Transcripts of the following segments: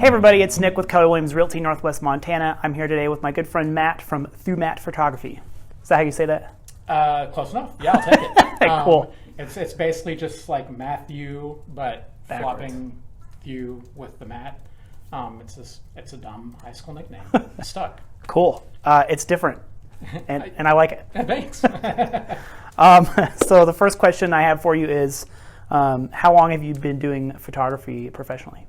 everybody, it's Nick with Keller Williams Realty, Northwest Montana. I'm here today with my good friend Matt from Thewmatt Photography. Is that how you say that? Close enough. Yeah, I'll take it. Cool. It's basically just like Matthew, but Backwards. flopping Thew with the Matt. It's a dumb high school nickname. It stuck. Cool. It's different, and I like it. Thanks. So the first question I have for you is, how long have you been doing photography professionally?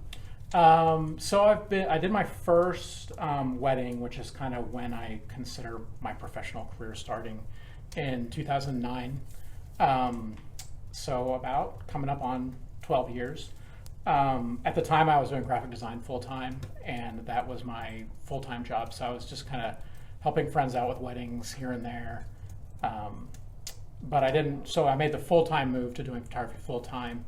I did my first wedding, which is kind of when I consider my professional career starting, in 2009. So about coming up on 12 years. At the time I was doing graphic design full time, and that was my full-time job. So I was just kind of helping friends out with weddings here and there. But I made the full-time move to doing photography full-time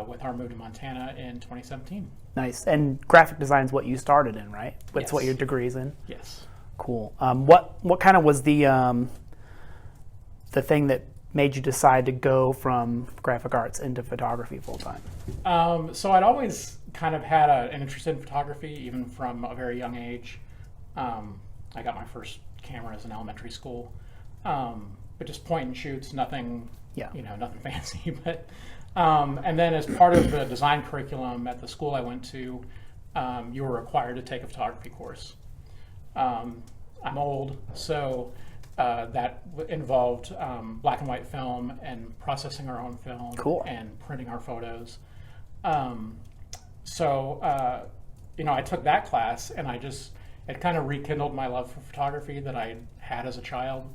with our move to Montana in 2017. Nice. And graphic design is what you started in, right? That's Yes. what your degree is in? Yes. Cool. What kind of was the thing that made you decide to go from graphic arts into photography full-time? So I'd always kind of had an interest in photography, even from a very young age. I got my first camera as an elementary school, but just point and shoots, nothing, nothing fancy. But and then as part of the design curriculum at the school I went to, you were required to take a photography course. I'm old, so that involved black and white film and processing our own film. Cool. And printing our photos. I took that class, and it kind of rekindled my love for photography that I had as a child.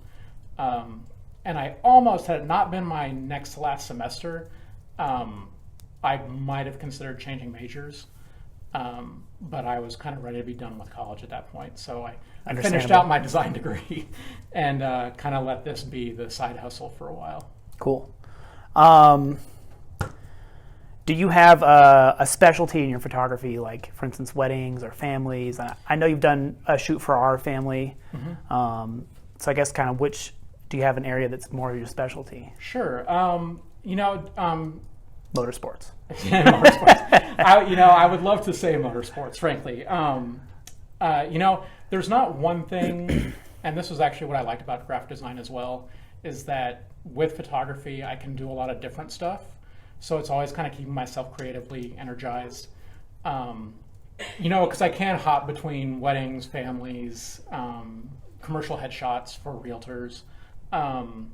And I almost, had it not been my next to last semester, I might have considered changing majors. But I was kind of ready to be done with college at that point. So I finished out my design degree and kind of let this be the side hustle for a while. Cool. Do you have a specialty in your photography, like, for instance, weddings or families? I know you've done a shoot for our family. Mm-hmm. So I guess kind of do you have an area that's more of your specialty? Sure. Motorsports. Yeah, motorsports. I would love to say motorsports, frankly. There's not one thing, and this was actually what I liked about graphic design as well, is that with photography, I can do a lot of different stuff. So it's always kind of keeping myself creatively energized. Because I can hop between weddings, families, commercial headshots for realtors, and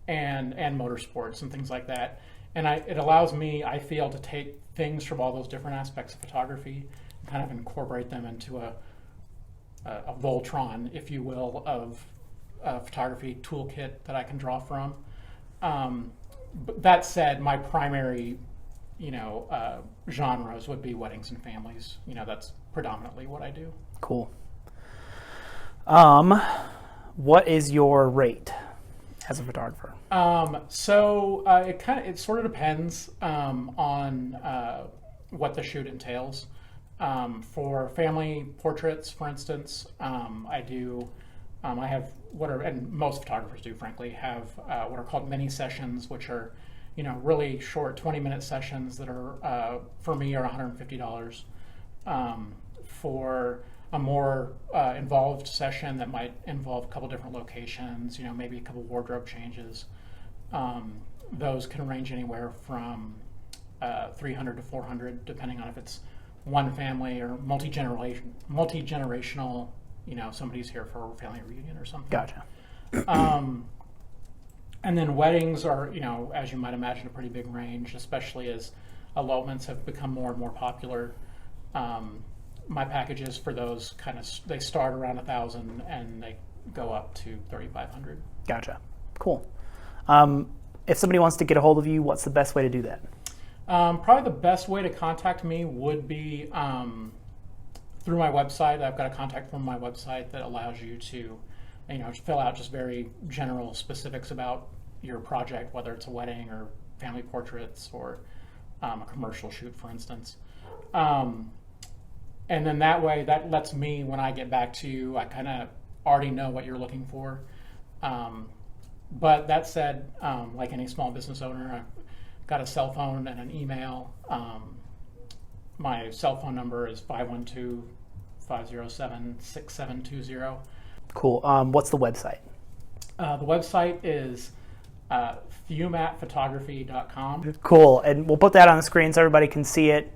motorsports and things like that. And it allows me, I feel, to take things from all those different aspects of photography and kind of incorporate them into a Voltron, if you will, of a photography toolkit that I can draw from. But that said, my primary, genres would be weddings and families. That's predominantly what I do. Cool. What is your rate as a photographer? It sort of depends on what the shoot entails. For family portraits, for instance, I have and most photographers do, frankly, have what are called mini sessions, which are, really short 20-minute sessions that are, for me, are $150. For a more involved session that might involve a couple different locations, maybe a couple wardrobe changes, those can range anywhere from $300 to $400, depending on if it's one family or multi-generational, somebody's here for a family reunion or something. Gotcha. And then weddings are, as you might imagine, a pretty big range, especially as elopements have become more and more popular. My packages for those they start around $1,000 and they go up to $3,500. Gotcha. Cool. If somebody wants to get a hold of you, what's the best way to do that? Probably the best way to contact me would be through my website. I've got a contact form on my website that allows you to, fill out just very general specifics about your project, whether it's a wedding or family portraits or a commercial shoot, for instance. And then that way, that lets me, when I get back to you, I kind of already know what you're looking for. But that said, like any small business owner, I've got a cell phone and an email. My cell phone number is 512-507-6720. Cool. What's the website? The website is thewmattphotography.com. Cool. And we'll put that on the screen so everybody can see it.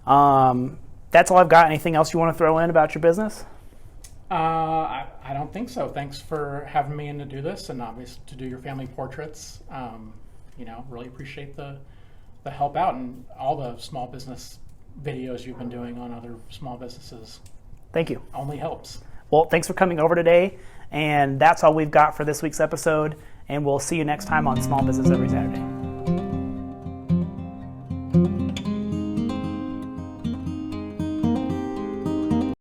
That's all I've got. Anything else you want to throw in about your business? I don't think so. Thanks for having me in to do this, and obviously to do your family portraits. Really appreciate the help out and all the small business videos you've been doing on other small businesses. Thank you. Only helps. Well, thanks for coming over today. And that's all we've got for this week's episode. And we'll see you next time on Small Business Every Saturday.